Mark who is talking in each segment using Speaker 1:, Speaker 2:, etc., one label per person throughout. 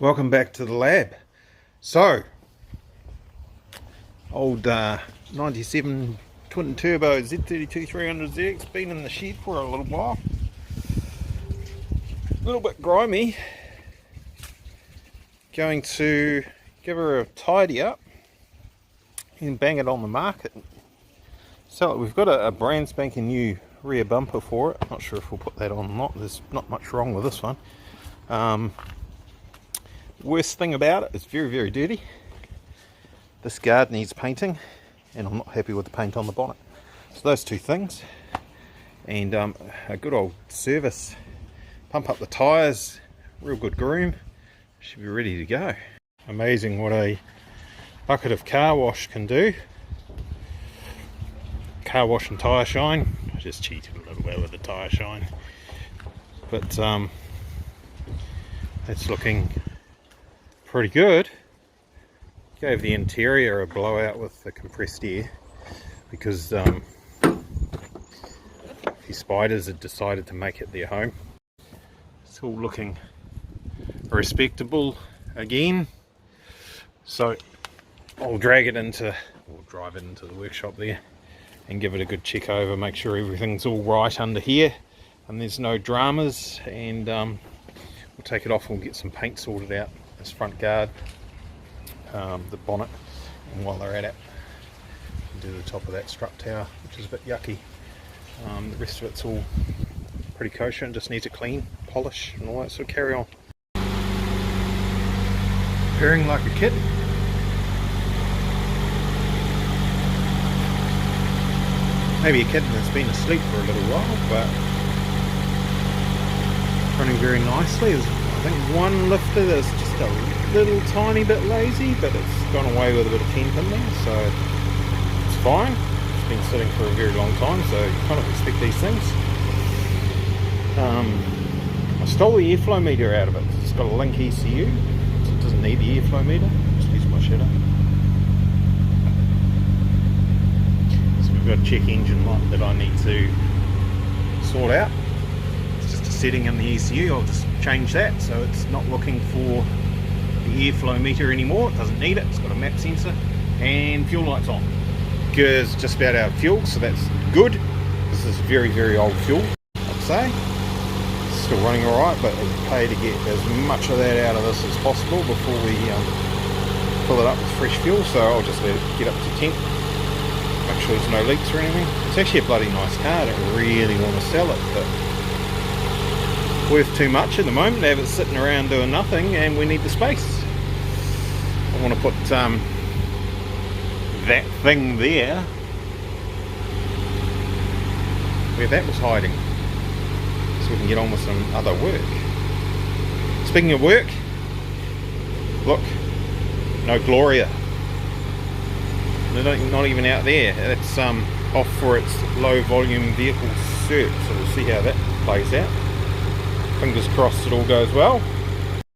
Speaker 1: Welcome back to the lab. So, old 97 twin turbo Z32 300ZX been in the shed for a little while. A little bit grimy. Going to give her a tidy up and bang it on the market. So we've got a brand spanking new rear bumper for it. Not sure if we'll put that on or not. There's not much wrong with this one. Worst thing about it, it's very, very dirty. This guard needs painting, and I'm not happy with the paint on the bonnet. So those two things, and a good old service, pump up the tyres, real good groom, should be ready to go. Amazing what a bucket of car wash can do. Car wash and tyre shine. I just cheated a little bit with the tyre shine, but it's looking pretty good. Gave the interior a blowout with the compressed air because a few spiders had decided to make it their home. It's all looking respectable again, so I'll drive it into the workshop there and give it a good check over, make sure everything's all right under here and there's no dramas, and we'll take it off and we'll get some paint sorted out. This front guard, the bonnet, and while they're at it, do the top of that strut tower, which is a bit yucky. The rest of it's all pretty kosher and just needs a clean, polish and all that sort of carry on. Purring like a kitten. Maybe a kitten that's been asleep for a little while, but running very nicely. There's, I think, one lifter that's just a little tiny bit lazy, but it's gone away with a bit of temp in there, so it's fine. It's been sitting for a very long time, so you kind of expect these things. I stole the airflow meter out of it. It's got a link ECU, so it doesn't need the airflow meter. Just use my shadow. So we've got a check engine light that I need to sort out. It's just a setting in the ECU. I'll just change that so it's not looking for the airflow meter anymore. It doesn't need it. It's got a map sensor, and fuel light's on because just about out of fuel, so that's good. This is very, very old fuel, I'd say. It's still running alright, but it'll pay to get as much of that out of this as possible before we fill it up with fresh fuel. So I'll just let it get up to temp, make sure there's no leaks or anything. It's actually a bloody nice car. I don't really want to sell it, but worth too much at the moment to have it sitting around doing nothing, and we need the space. I want to put that thing there where that was hiding, so we can get on with some other work. Speaking of work, look, no Gloria, not even out there. It's off for its low volume vehicle search, so we'll see how that plays out. Fingers crossed it all goes well.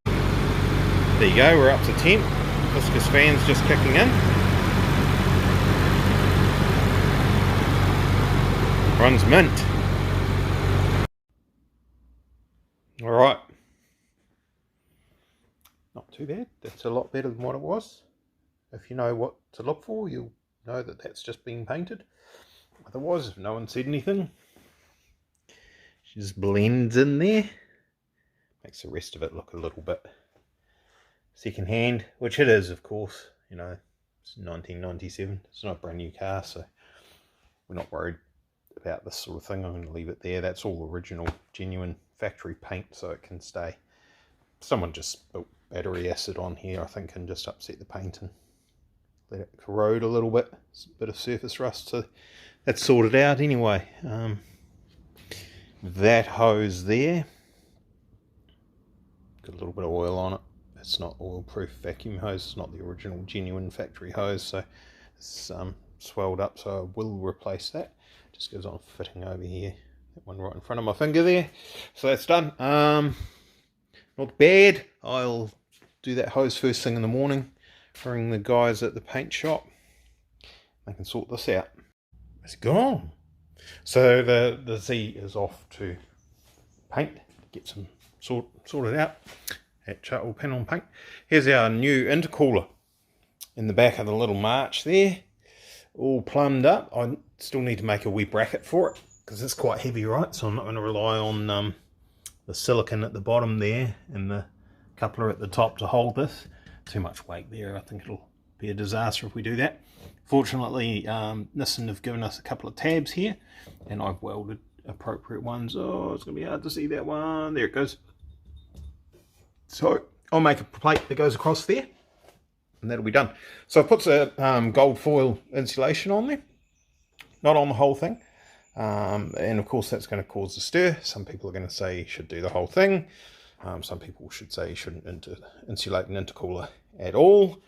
Speaker 1: There you go, we're up to temp. Viscous fan's just kicking in. Runs mint. Alright. Not too bad. That's a lot better than what it was. If you know what to look for, you'll know that that's just been painted. Otherwise, if no one said anything, she just blends in there. Makes the rest of it look a little bit second hand, which it is, of course. You know, it's 1997. It's not a brand new car, so we're not worried about this sort of thing. I'm going to leave it there. That's all original, genuine factory paint, so it can stay. Someone just spilt battery acid on here, I think, and just upset the paint and let it corrode a little bit. It's a bit of surface rust, so that's sorted out anyway. That hose there, got a little bit of oil on it. It's not oil-proof vacuum hose. It's not the original genuine factory hose, so it's swelled up, so I will replace that. Just goes on fitting over here. That one right in front of my finger there. So that's done. Not bad. I'll do that hose first thing in the morning. Ring the guys at the paint shop. They can sort this out. It's gone. So the Z is off to paint, get some sorted out. at Chartwell Panel Paint. Here's our new intercooler in the back of the little march there, all plumbed up. I still need to make a wee bracket for it because it's quite heavy, right? So I'm not going to rely on the silicon at the bottom there and the coupler at the top to hold this. Too much weight there. I think it'll be a disaster if we do that. Fortunately, Nissan have given us a couple of tabs here, and I've welded appropriate ones. Oh, it's going to be hard to see that one. There it goes. So I'll make a plate that goes across there, and that'll be done. So I've put a gold foil insulation on there, not on the whole thing. And of course that's going to cause a stir. Some people are going to say you should do the whole thing. Some people should say you shouldn't insulate an intercooler at all.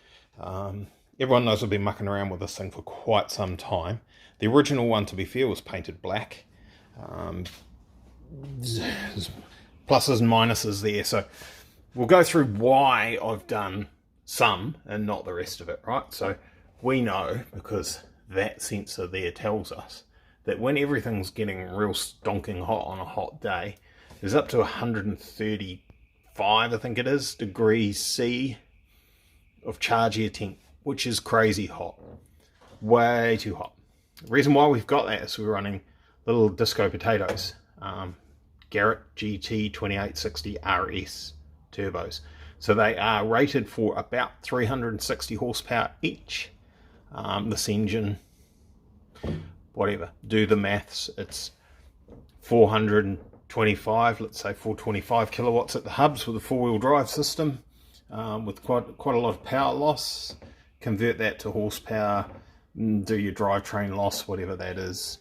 Speaker 1: Everyone knows I've been mucking around with this thing for quite some time. The original one, to be fair, was painted black. Pluses and minuses there. So we'll go through why I've done some and not the rest of it, right? So we know, because that sensor there tells us, that when everything's getting real stonking hot on a hot day, there's up to 135, I think it is, degrees C of charge air temp, which is crazy hot. Way too hot. The reason why we've got that is we're running little disco potatoes, Garrett GT 2860 RS turbos. So they are rated for about 360 horsepower each. This engine, whatever, do the maths, it's 425, let's say 425 kilowatts at the hubs with a four-wheel drive system, with quite a lot of power loss. Convert that to horsepower, do your drivetrain loss, whatever that is.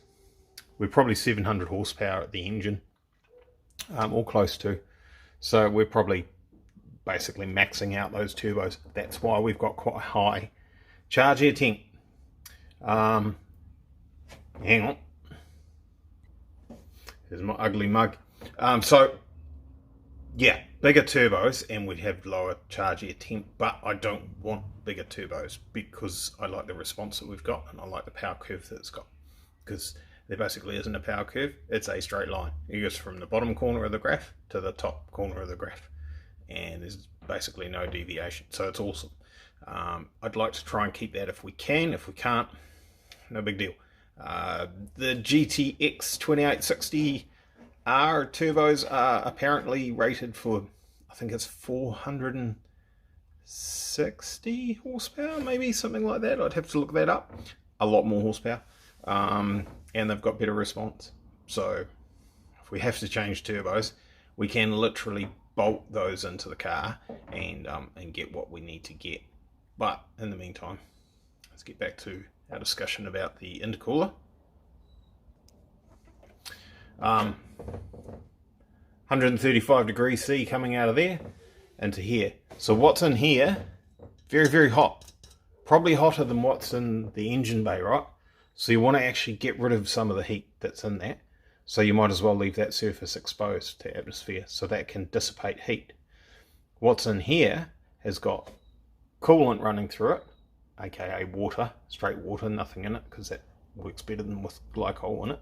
Speaker 1: We're probably 700 horsepower at the engine, or close to. So we're probably basically maxing out those turbos. That's why we've got quite high charge air temp. Hang on. Here's my ugly mug. So, yeah, bigger turbos and we'd have lower charge air temp, but I don't want bigger turbos because I like the response that we've got and I like the power curve that it's got. Because there basically isn't a power curve, it's a straight line. It goes from the bottom corner of the graph to the top corner of the graph. And there's basically no deviation, so it's awesome. I'd like to try and keep that if we can. If we can't, no big deal. The GTX 2860R turbos are apparently rated for, I think it's 460 horsepower, maybe something like that. I'd have to look that up. A lot more horsepower, and they've got better response. So if we have to change turbos, we can literally bolt those into the car and get what we need to get. But in the meantime, let's get back to our discussion about the intercooler. 135 degrees C coming out of there into here. So what's in here, very, very hot. Probably hotter than what's in the engine bay, right? So you want to actually get rid of some of the heat that's in that. So you might as well leave that surface exposed to atmosphere so that can dissipate heat. What's in here has got coolant running through it, aka water, straight water, nothing in it, because that works better than with glycol in it.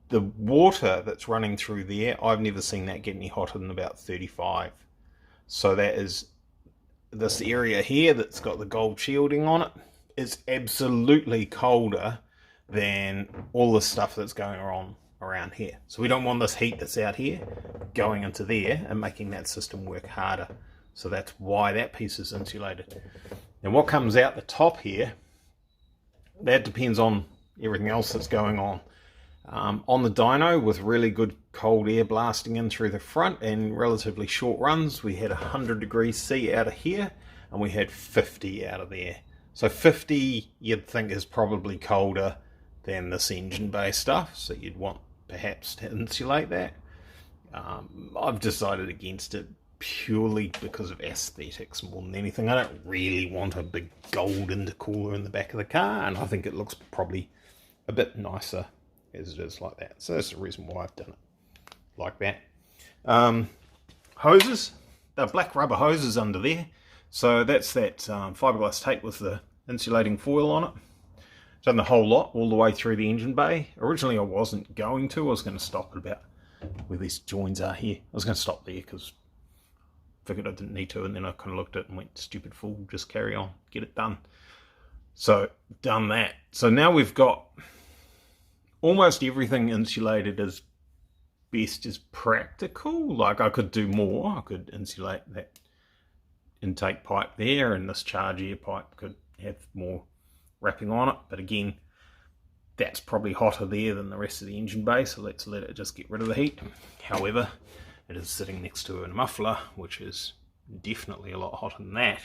Speaker 1: The water that's running through there, I've never seen that get any hotter than about 35. So that is this area here that's got the gold shielding on it is absolutely colder than all the stuff that's going on around here. So we don't want this heat that's out here going into there and making that system work harder. So that's why that piece is insulated. And what comes out the top here, that depends on everything else that's going on. On the dyno, with really good cold air blasting in through the front and relatively short runs, we had 100 degrees C out of here and we had 50 out of there. So 50 you'd think is probably colder than this engine bay stuff, so you'd want perhaps to insulate that. I've decided against it purely because of aesthetics more than anything. I don't really want a big gold intercooler in the back of the car, and I think it looks probably a bit nicer as it is like that. So that's the reason why I've done it like that. Hoses, they're black rubber hoses under there. So that's that fiberglass tape with the insulating foil on it. Done the whole lot all the way through the engine bay. Originally I wasn't going to, I was going to stop at about where these joins are here. I was going to stop there because I figured I didn't need to, and then I kind of looked at it and went, stupid fool, just carry on, get it done. So, done that. So now we've got almost everything insulated as best as practical. Like, I could do more. I could insulate that intake pipe there, and this charge air pipe could have more wrapping on it. But again, that's probably hotter there than the rest of the engine bay, so let's let it just get rid of the heat. However, it is sitting next to a muffler, which is definitely a lot hotter than that.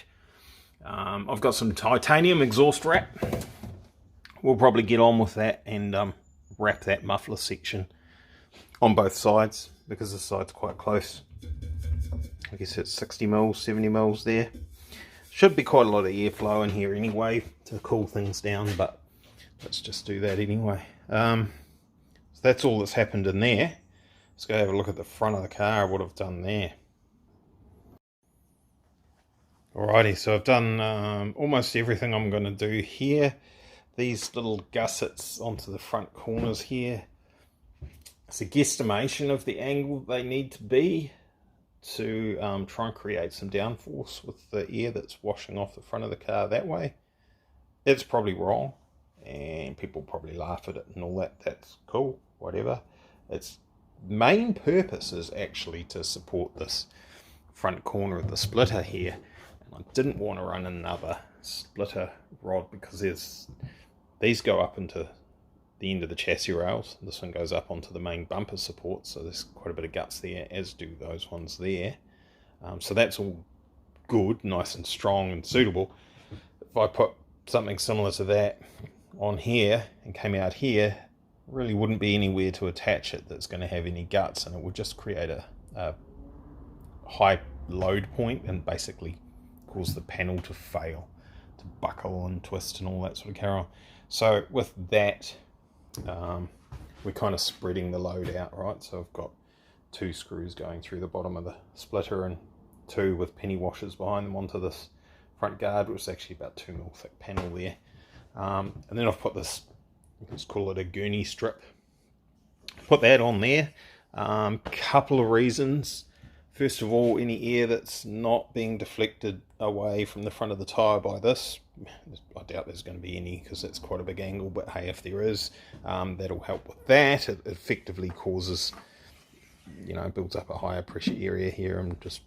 Speaker 1: I've got some titanium exhaust wrap. We'll probably get on with that and wrap that muffler section on both sides, because this side's quite close. I guess it's 60 mils, 70 mils there. Should be quite a lot of airflow in here anyway to cool things down, but let's just do that anyway. So that's all that's happened in there. Let's go have a look at the front of the car, what I've done there. Alrighty, so I've done almost everything I'm going to do here. These little gussets onto the front corners here. It's a guesstimation of the angle they need to be to try and create some downforce with the air that's washing off the front of the car that way. It's probably wrong, and people probably laugh at it and all that. That's cool, whatever. Its main purpose is actually to support this front corner of the splitter here. And I didn't want to run another splitter rod because these go up into the end of the chassis rails. This one goes up onto the main bumper support, so there's quite a bit of guts there, as do those ones there. So that's all good, nice and strong and suitable. If I put something similar to that on here and came out here, really wouldn't be anywhere to attach it that's going to have any guts, and it would just create a high load point and basically cause the panel to fail, to buckle and twist and all that sort of carry on. So with that, we're kind of spreading the load out, right? So I've got 2 screws going through the bottom of the splitter and 2 with penny washers behind them onto this front guard, which is actually about 2 mil thick panel there. And then I've put this, let's call it a gurney strip. Put that on there. Couple of reasons. First of all, any air that's not being deflected away from the front of the tyre by this, I doubt there's going to be any because it's quite a big angle, but hey, if there is, that'll help with that. It effectively causes, builds up a higher pressure area here and just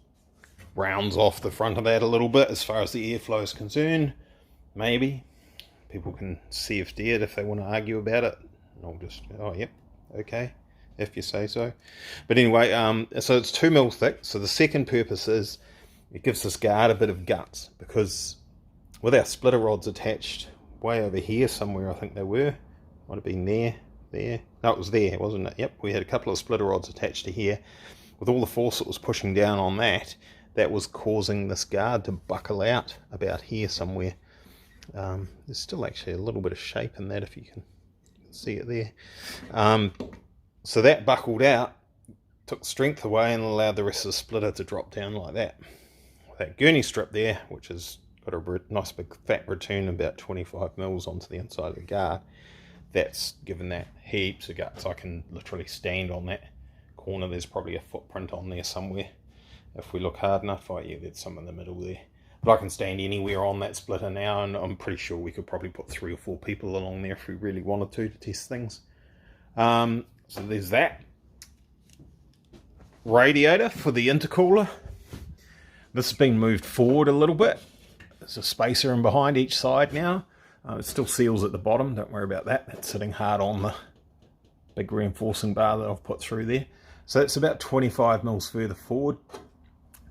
Speaker 1: rounds off the front of that a little bit as far as the airflow is concerned. Maybe people can CFD it if they want to argue about it. And I'll just, oh, yep, okay, if you say so. But anyway, so it's 2 mil thick. So the second purpose is it gives this guard a bit of guts, because with our splitter rods attached way over here somewhere, I think they were, might have been there. No, it was there, wasn't it? Yep, we had a couple of splitter rods attached to here. With all the force that was pushing down on that, that was causing this guard to buckle out about here somewhere. There's still actually a little bit of shape in that, if you can see it there. So that buckled out, took strength away, and allowed the rest of the splitter to drop down like that. That gurney strip there, which has got a nice big fat return about 25 mils onto the inside of the guard, that's given that heaps of guts. I can literally stand on that corner. There's probably a footprint on there somewhere. If we look hard enough, oh yeah, there's some in the middle there. But I can stand anywhere on that splitter now, and I'm pretty sure we could probably put 3 or 4 people along there if we really wanted to test things. So there's that. Radiator for the intercooler. This has been moved forward a little bit. There's a spacer in behind each side now. It still seals at the bottom, don't worry about that. That's sitting hard on the big reinforcing bar that I've put through there. So it's about 25 mils further forward,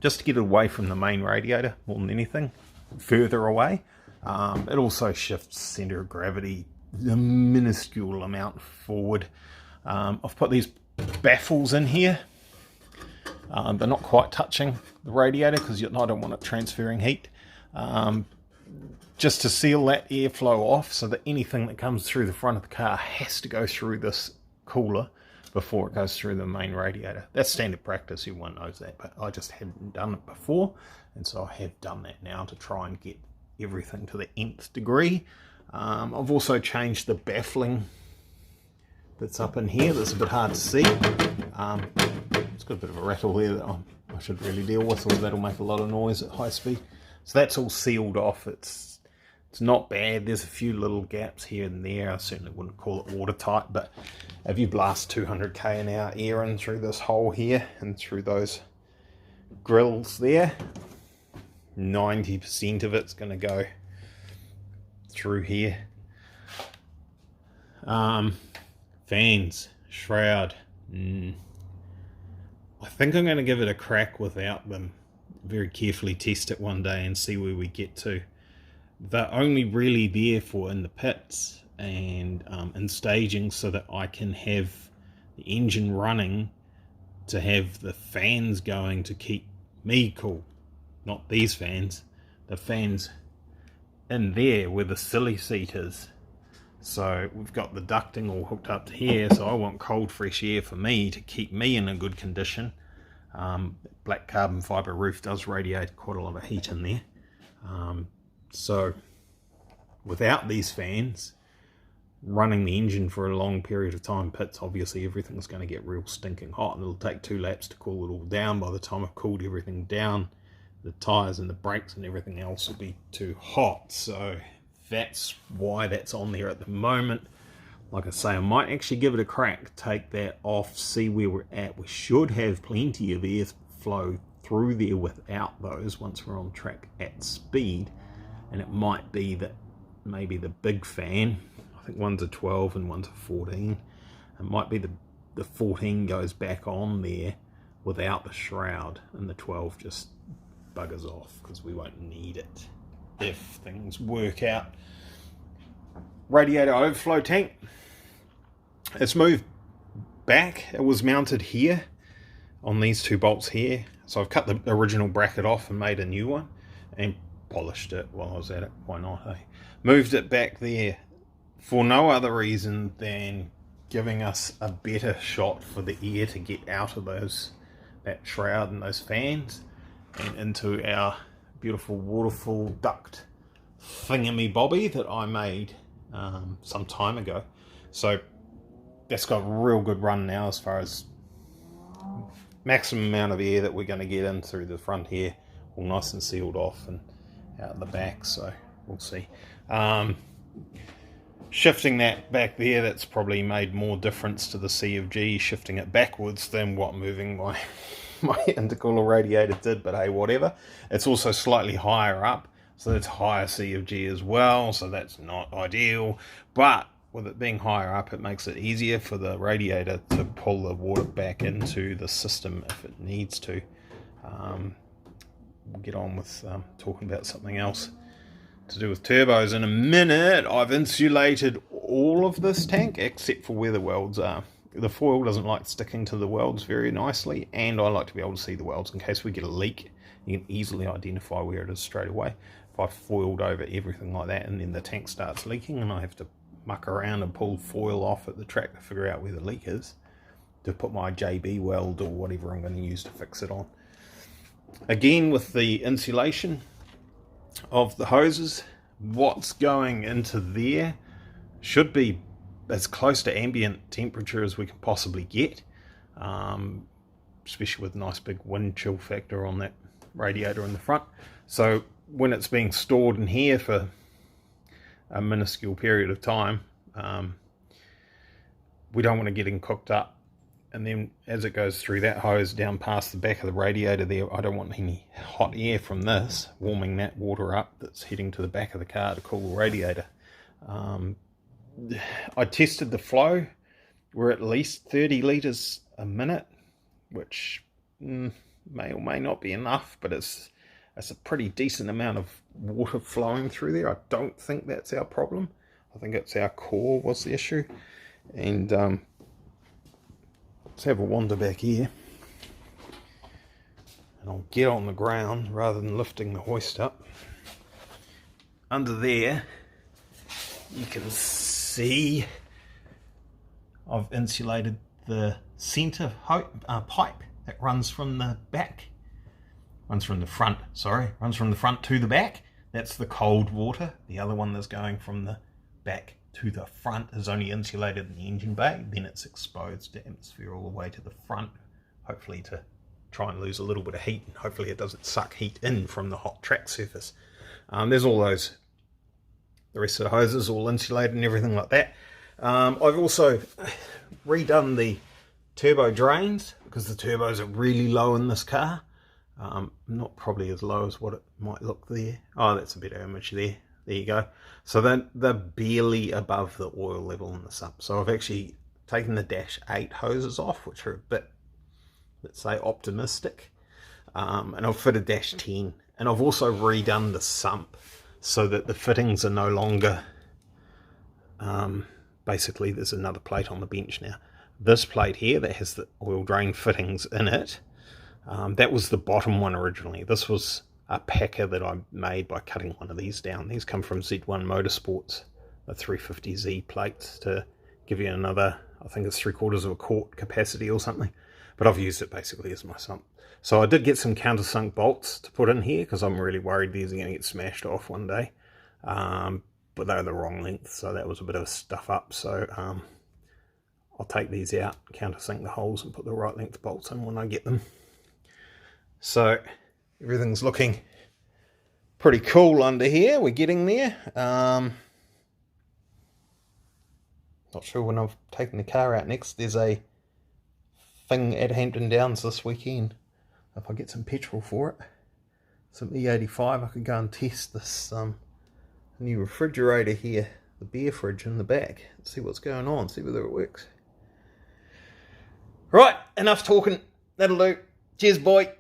Speaker 1: just to get it away from the main radiator more than anything, further away. It also shifts centre of gravity a minuscule amount forward. I've put these baffles in here. They're not quite touching the radiator because I don't want it transferring heat. Just to seal that airflow off, so that anything that comes through the front of the car has to go through this cooler before it goes through the main radiator. That's standard practice, everyone knows that, but I just hadn't done it before, and so I have done that now to try and get everything to the nth degree. I've also changed the baffling that's up in here that's a bit hard to see. It's got a bit of a rattle there that I should really deal with, or that'll make a lot of noise at high speed. So that's all sealed off. It's not bad. There's a few little gaps here and there. I certainly wouldn't call it watertight, but if you blast 200k an hour air in through this hole here and through those grills there, 90% of it's going to go through here. Fans, shroud. I think I'm going to give it a crack without them. Very carefully test it one day and see where we get to. They're only really there for in the pits and in staging so that I can have the engine running to have the fans going to keep me cool. Not these fans, the fans in there where the silly seat is. So we've got the ducting all hooked up to here, so I want cold fresh air for me to keep me in a good condition. Black carbon fibre roof does radiate quite a lot of heat in there. So without these fans running the engine for a long period of time, pits, obviously everything's going to get real stinking hot, and it'll take 2 laps to cool it all down. By the time I've cooled everything down, the tyres and the brakes and everything else will be too hot. So that's why that's on there at the moment. Like I say, I might actually give it a crack, take that off, see where we're at. We should have plenty of airflow through there without those once we're on track at speed. And it might be that maybe the big fan, I think one's a 12 and one's a 14, it might be the 14 goes back on there without the shroud, and the 12 just buggers off because we won't need it if things work out. Radiator overflow tank, it's moved back. It was mounted here on these 2 bolts here, so I've cut the original bracket off and made a new one and polished it while I was at it. Why not, eh? Moved it back there for no other reason than giving us a better shot for the air to get out of that shroud and those fans and into our beautiful waterfall duct thingammy-bobby that I made some time ago. So that's got a real good run now as far as maximum amount of air that we're going to get in through the front here, all nice and sealed off and out the back, so we'll see. Shifting that back there, that's probably made more difference to the C of G, shifting it backwards, than what moving my intercooler radiator did, but hey, whatever. It's also slightly higher up, so that's higher C of G as well, so that's not ideal, but with it being higher up, it makes it easier for the radiator to pull the water back into the system if it needs to. We'll get on with talking about something else to do with turbos in a minute. I've insulated all of this tank except for where the welds are. The foil doesn't like sticking to the welds very nicely, and I like to be able to see the welds in case we get a leak. You can easily identify where it is straight away. If I've foiled over everything like that and then the tank starts leaking and I have to muck around and pull foil off at the track to figure out where the leak is to put my JB weld or whatever I'm going to use to fix it on. Again, with the insulation of the hoses, what's going into there should be as close to ambient temperature as we can possibly get, especially with a nice big wind chill factor on that radiator in the front. So when it's being stored in here for a minuscule period of time, we don't want to get it cooked up. And then as it goes through that hose down past the back of the radiator there, I don't want any hot air from this warming that water up that's heading to the back of the car to cool the radiator. I tested the flow. We're at least 30 litres a minute, which may or may not be enough, but it's a pretty decent amount of water flowing through there. I don't think that's our problem. I think it's our core was the issue. And let's have a wander back here. And I'll get on the ground rather than lifting the hoist up. Under there, you can see I've insulated the centre pipe that runs from the back. Runs from the front to the back. That's the cold water. The other one that's going from the back to the front is only insulated in the engine bay, then it's exposed to atmosphere all the way to the front, hopefully to try and lose a little bit of heat, and hopefully it doesn't suck heat in from the hot track surface. There's all those, the rest of the hoses all insulated and everything like that. I've also redone the turbo drains because the turbos are really low in this car. Not probably as low as what it might look there. Oh, that's a better image there. There you go. So they're barely above the oil level in the sump. So I've actually taken the Dash 8 hoses off, which are a bit, let's say, optimistic. And I've fitted Dash 10. And I've also redone the sump so that the fittings are no longer... basically, there's another plate on the bench now. This plate here that has the oil drain fittings in it, that was the bottom one originally. This was a packer that I made by cutting one of these down. These come from Z1 Motorsports, the 350Z plates, to give you another, I think it's 3/4 of a quart capacity or something. But I've used it basically as my sump. So I did get some countersunk bolts to put in here because I'm really worried these are going to get smashed off one day. But they're the wrong length, so that was a bit of a stuff up. So I'll take these out, countersink the holes, and put the right length bolts in when I get them. So everything's looking pretty cool under here. We're getting there. Not sure when I've taken the car out next. There's a thing at Hampton Downs this weekend. If I get some petrol for it, some E85, I could go and test this new refrigerator here, the beer fridge in the back, see what's going on, see whether it works. Right, enough talking. That'll do. Cheers, boy.